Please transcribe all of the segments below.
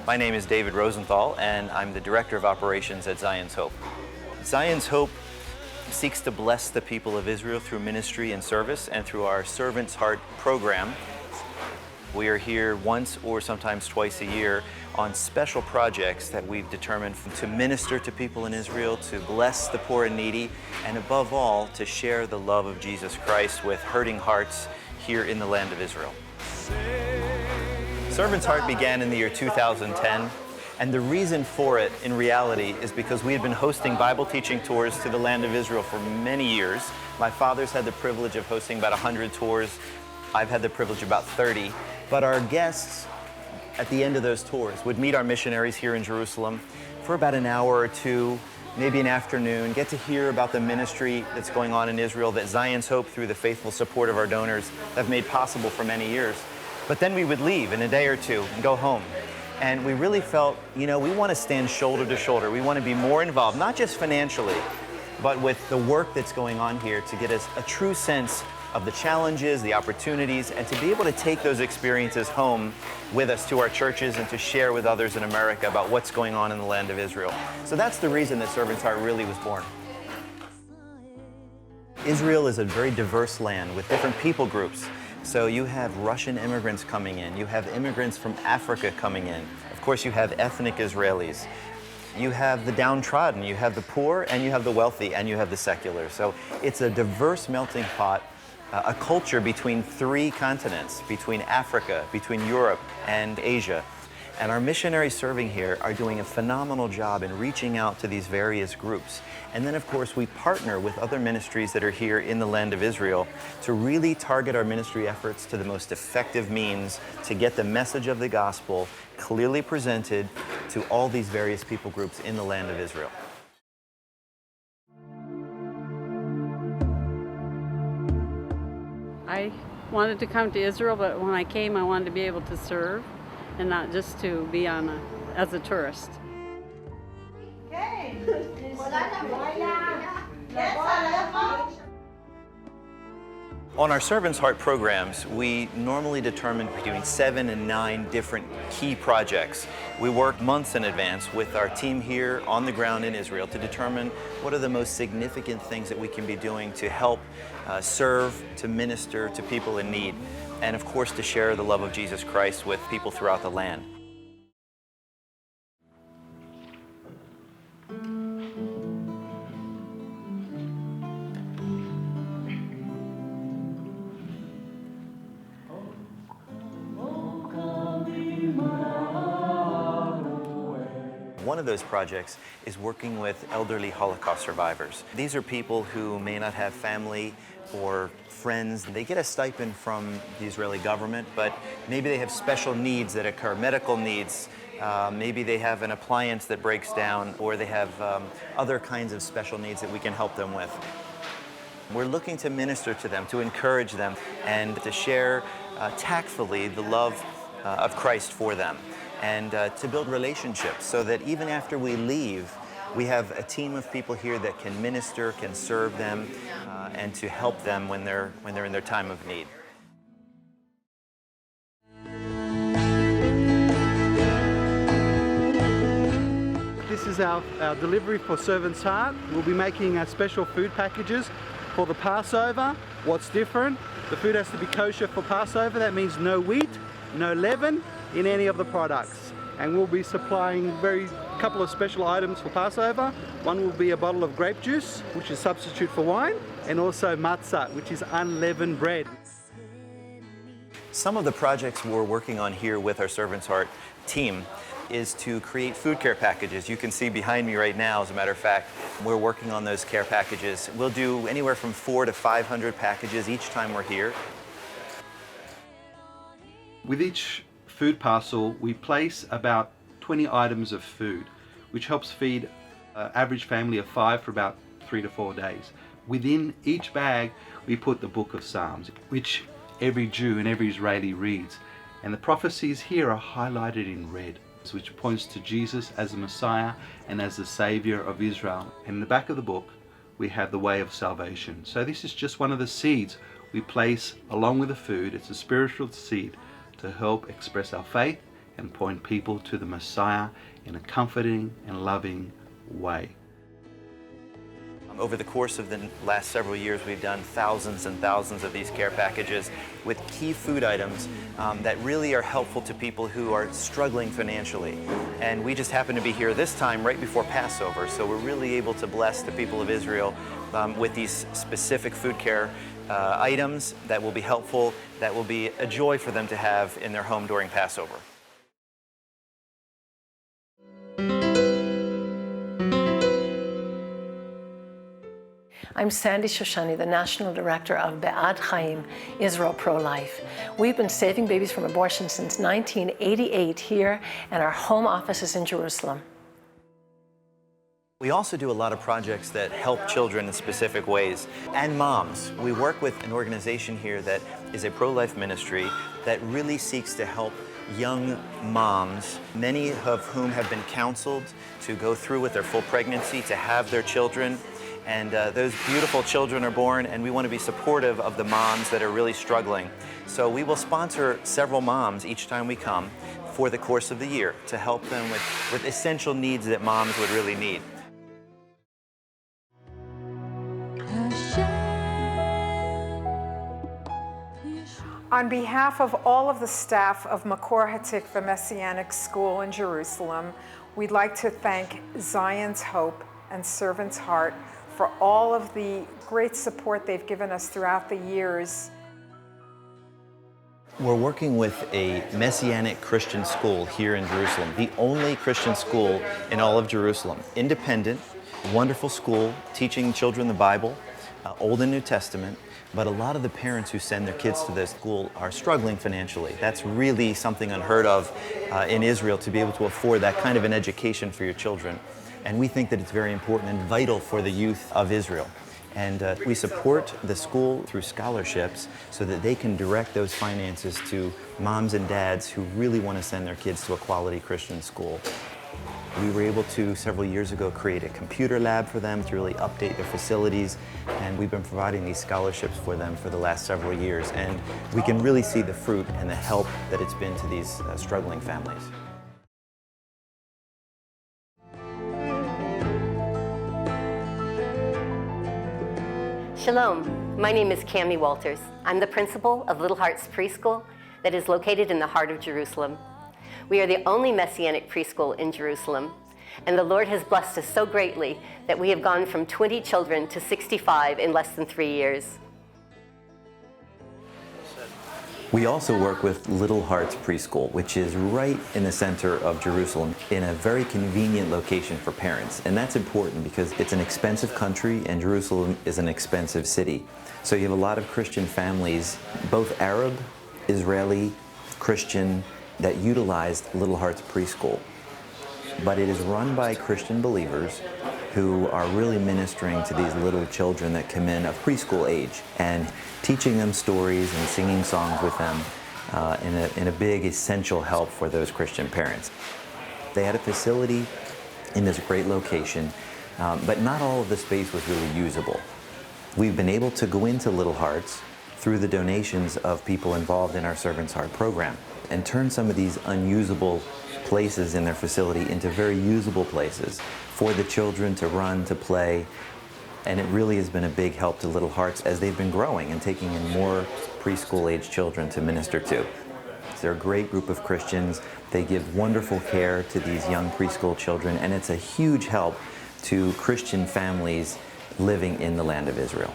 My name is David Rosenthal, and I'm the Director of Operations at Zion's Hope. Zion's Hope seeks to bless the people of Israel through ministry and service and through our Servant's Heart program. We are here once or sometimes twice a year on special projects that we've determined to minister to people in Israel, to bless the poor and needy, and above all, to share the love of Jesus Christ with hurting hearts here in the land of Israel. Servant's Heart began in the year 2010, and the reason for it, in reality, is because we had been hosting Bible teaching tours to the land of Israel for many years. My father's had the privilege of hosting about 100 tours. I've had the privilege of about 30. But our guests, at the end of those tours, would meet our missionaries here in Jerusalem for about an hour or two, maybe an afternoon, get to hear about the ministry that's going on in Israel that Zion's Hope, through the faithful support of our donors, have made possible for many years. But then we would leave in a day or two and go home. And we really felt, we want to stand shoulder to shoulder. We want to be more involved, not just financially, but with the work that's going on here to get us a true sense of the challenges, the opportunities, and to be able to take those experiences home with us to our churches and to share with others in America about what's going on in the land of Israel. So that's the reason that Servant's Heart really was born. Israel is a very diverse land with different people groups. So you have Russian immigrants coming in, you have immigrants from Africa coming in, of course you have ethnic Israelis, you have the downtrodden, you have the poor, and you have the wealthy, and you have the secular. So it's a diverse melting pot, a culture between three continents, between Africa, between Europe, and Asia. And our missionaries serving here are doing a phenomenal job in reaching out to these various groups. And then, of course, we partner with other ministries that are here in the land of Israel to really target our ministry efforts to the most effective means to get the message of the gospel clearly presented to all these various people groups in the land of Israel. I wanted to come to Israel, but when I came, I wanted to be able to serve and not just to be as a tourist. On our Servant's Heart programs, we normally determine between 7 and 9 different key projects. We work months in advance with our team here on the ground in Israel to determine what are the most significant things that we can be doing to help serve, to minister to people in need, and of course to share the love of Jesus Christ with people throughout the land. One of those projects is working with elderly Holocaust survivors. These are people who may not have family or friends. They get a stipend from the Israeli government, but maybe they have special needs that occur, medical needs. Maybe they have an appliance that breaks down, or they have other kinds of special needs that we can help them with. We're looking to minister to them, to encourage them, and to share tactfully the love of Christ for them, and to build relationships so that even after we leave, we have a team of people here that can minister, can serve them, and to help them when they're in their time of need. This is our delivery for Servant's Heart. We'll be making special food packages for the Passover. What's different? The food has to be kosher for Passover. That means no wheat, no leaven in any of the products. And we'll be supplying a couple of special items for Passover. One will be a bottle of grape juice, which is substitute for wine, and also matzah, which is unleavened bread. Some of the projects we're working on here with our Servant's Heart team is to create food care packages. You can see behind me right now, as a matter of fact, we're working on those care packages. We'll do anywhere from 400 to 500 packages each time we're here. With each food parcel, we place about 20 items of food, which helps feed an average family of 5 for about 3 to 4 days. Within each bag, we put the book of Psalms, which every Jew and every Israeli reads. And the prophecies here are highlighted in red, which points to Jesus as the Messiah and as the Savior of Israel. And in the back of the book, we have the way of salvation. So this is just one of the seeds we place along with the food. It's a spiritual seed to help express our faith and point people to the Messiah in a comforting and loving way. Over the course of the last several years, we've done thousands and thousands of these care packages with key food items that really are helpful to people who are struggling financially. And we just happen to be here this time right before Passover, so we're really able to bless the people of Israel with these specific food care items that will be helpful, that will be a joy for them to have in their home during Passover. I'm Sandy Shoshani, the National Director of Be'ad Chaim, Israel Pro-Life. We've been saving babies from abortion since 1988 here, and our home office is in Jerusalem. We also do a lot of projects that help children in specific ways, and moms. We work with an organization here that is a pro-life ministry that really seeks to help young moms, many of whom have been counseled to go through with their full pregnancy, to have their children. And those beautiful children are born, and we want to be supportive of the moms that are really struggling. So we will sponsor several moms each time we come for the course of the year to help them with essential needs that moms would really need. On behalf of all of the staff of Makor Hatik, the Messianic School in Jerusalem, we'd like to thank Zion's Hope and Servant's Heart for all of the great support they've given us throughout the years. We're working with a Messianic Christian school here in Jerusalem, the only Christian school in all of Jerusalem. Independent, wonderful school, teaching children the Bible, Old and New Testament, but a lot of the parents who send their kids to this school are struggling financially. That's really something unheard of in Israel, to be able to afford that kind of an education for your children. And we think that it's very important and vital for the youth of Israel. And we support the school through scholarships so that they can direct those finances to moms and dads who really want to send their kids to a quality Christian school. We were able to, several years ago, create a computer lab for them to really update their facilities, and we've been providing these scholarships for them for the last several years. And we can really see the fruit and the help that it's been to these struggling families. Shalom, my name is Cami Walters. I'm the principal of Little Hearts Preschool that is located in the heart of Jerusalem. We are the only Messianic preschool in Jerusalem, and the Lord has blessed us so greatly that we have gone from 20 children to 65 in less than 3 years. We also work with Little Hearts Preschool, which is right in the center of Jerusalem, in a very convenient location for parents. And that's important because it's an expensive country and Jerusalem is an expensive city. So you have a lot of Christian families, both Arab, Israeli, Christian, that utilized Little Hearts Preschool. But it is run by Christian believers who are really ministering to these little children that come in of preschool age and teaching them stories and singing songs with them in a big essential help for those Christian parents. They had a facility in this great location, but not all of the space was really usable. We've been able to go into Little Hearts through the donations of people involved in our Servant's Heart program and turn some of these unusable places in their facility into very usable places for the children to run, to play. And it really has been a big help to Little Hearts as they've been growing and taking in more preschool age children to minister to. They're a great group of Christians. They give wonderful care to these young preschool children, and it's a huge help to Christian families living in the land of Israel.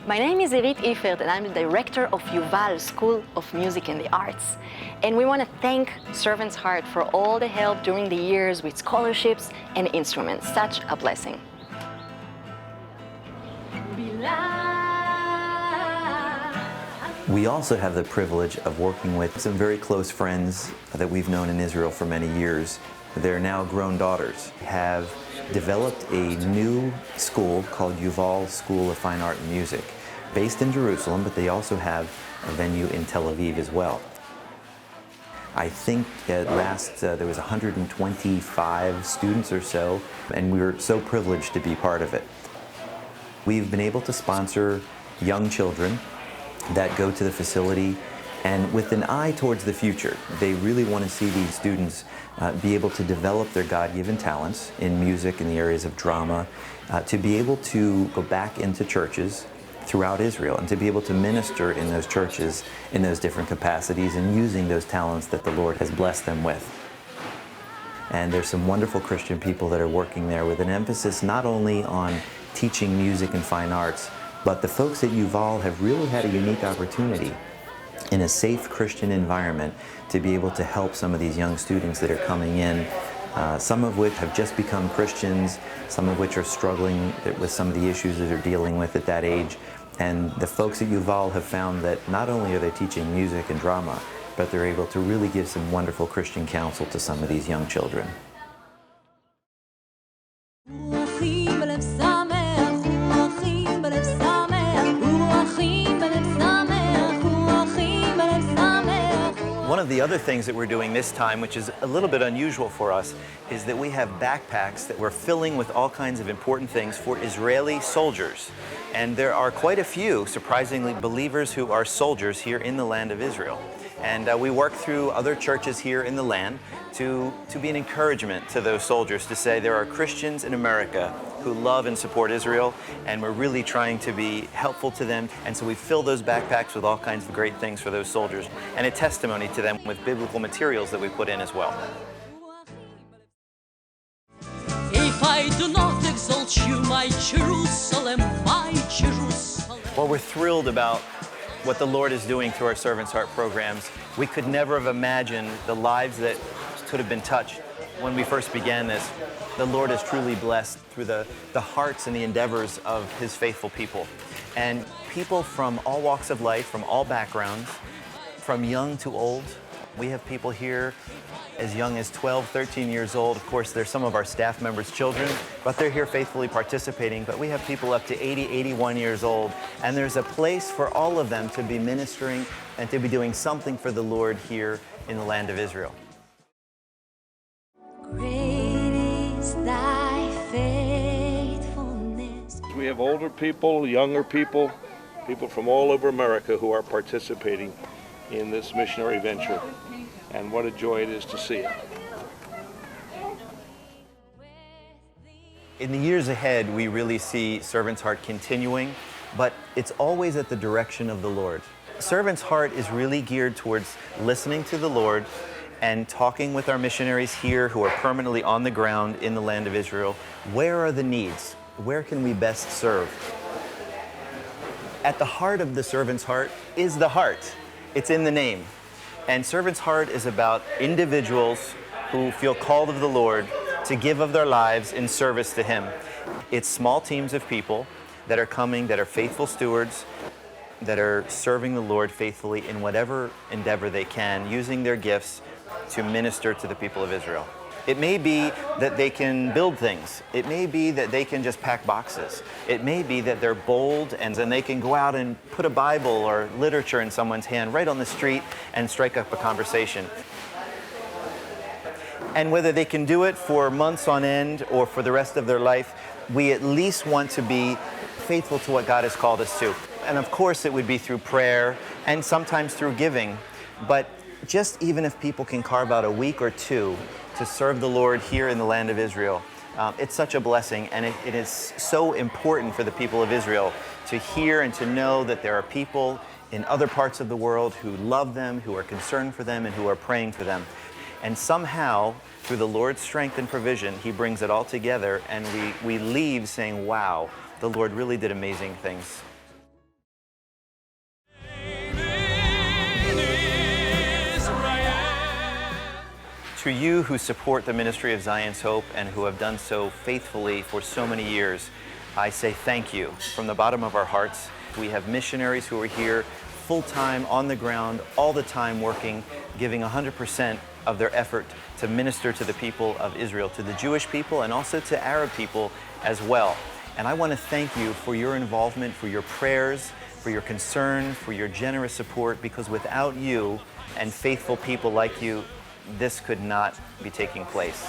My name is Irit Ifert, and I'm the director of Yuval School of Music and the Arts. And we want to thank Servant's Heart for all the help during the years with scholarships and instruments. Such a blessing. We also have the privilege of working with some very close friends that we've known in Israel for many years. They're now grown daughters, have developed a new school called Yuval School of Fine Art and Music, based in Jerusalem, but they also have a venue in Tel Aviv as well. I think at last there was 125 students or so, and we were so privileged to be part of it. We've been able to sponsor young children that go to the facility, and with an eye towards the future. They really want to see these students be able to develop their God-given talents in music, in the areas of drama, to be able to go back into churches throughout Israel and to be able to minister in those churches in those different capacities and using those talents that the Lord has blessed them with. And there's some wonderful Christian people that are working there with an emphasis not only on teaching music and fine arts, but the folks at Yuval have really had a unique opportunity in a safe Christian environment to be able to help some of these young students that are coming in, some of which have just become Christians, some of which are struggling with some of the issues that they're dealing with at that age. And the folks at Yuval have found that not only are they teaching music and drama, but they're able to really give some wonderful Christian counsel to some of these young children. One of the other things that we're doing this time, which is a little bit unusual for us, is that we have backpacks that we're filling with all kinds of important things for Israeli soldiers. And there are quite a few, surprisingly, believers who are soldiers here in the land of Israel. And we work through other churches here in the land to be an encouragement to those soldiers, to say there are Christians in America who love and support Israel, and we're really trying to be helpful to them. And so we fill those backpacks with all kinds of great things for those soldiers, and a testimony to them with biblical materials that we put in as well. If I do not exalt you, my Jerusalem, my Jerusalem. Well, we're thrilled about what the Lord is doing through our Servant's Heart programs. We could never have imagined the lives that could have been touched when we first began this. The Lord is truly blessed through the hearts and the endeavors of His faithful people. And people from all walks of life, from all backgrounds, from young to old. We have people here as young as 12, 13 years old. Of course, there's some of our staff members' children, but they're here faithfully participating. But we have people up to 80, 81 years old, and there's a place for all of them to be ministering and to be doing something for the Lord here in the land of Israel. Great is thy faithfulness. We have older people, younger people, people from all over America who are participating in this missionary venture. And what a joy it is to see it. In the years ahead, we really see Servant's Heart continuing, but it's always at the direction of the Lord. Servant's Heart is really geared towards listening to the Lord and talking with our missionaries here who are permanently on the ground in the land of Israel. Where are the needs? Where can we best serve? At the heart of the Servant's Heart is the heart. It's in the name. And Servant's Heart is about individuals who feel called of the Lord to give of their lives in service to Him. It's small teams of people that are coming, that are faithful stewards, that are serving the Lord faithfully in whatever endeavor they can, using their gifts to minister to the people of Israel. It may be that they can build things. It may be that they can just pack boxes. It may be that they're bold and then they can go out and put a Bible or literature in someone's hand right on the street and strike up a conversation. And whether they can do it for months on end or for the rest of their life, we at least want to be faithful to what God has called us to. And of course it would be through prayer and sometimes through giving. But just even if people can carve out a week or two to serve the Lord here in the land of Israel, it's such a blessing, and it is so important for the people of Israel to hear and to know that there are people in other parts of the world who love them, who are concerned for them, and who are praying for them. And somehow, through the Lord's strength and provision, He brings it all together, and we leave saying, wow, the Lord really did amazing things. To you who support the ministry of Zion's Hope and who have done so faithfully for so many years, I say thank you from the bottom of our hearts. We have missionaries who are here full-time, on the ground, all the time working, giving 100% of their effort to minister to the people of Israel, to the Jewish people and also to Arab people as well. And I want to thank you for your involvement, for your prayers, for your concern, for your generous support, because without you and faithful people like you, this could not be taking place.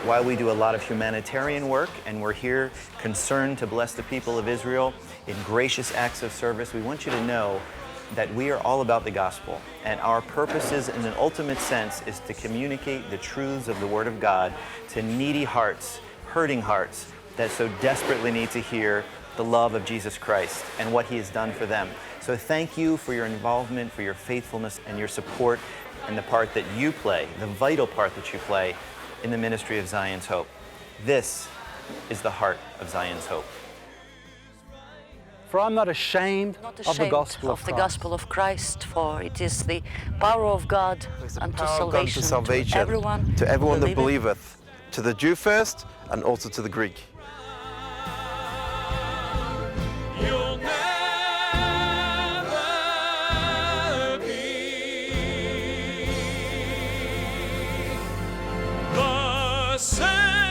while we do a lot of humanitarian work and we're here concerned to bless the people of Israel in gracious acts of service, we want you to know that we are all about the gospel, and our purposes in an ultimate sense is to communicate the truths of the Word of God to needy hearts, hurting hearts that so desperately need to hear the love of Jesus Christ and what He has done for them. So thank you for your involvement, for your faithfulness and your support, and the part that you play, the vital part that you play in the ministry of Zion's Hope. This is the heart of Zion's Hope. For I'm not ashamed of the gospel of Christ, for it is the power of God unto salvation to everyone that believeth, to the Jew first and also to the Greek. You'll never be the same.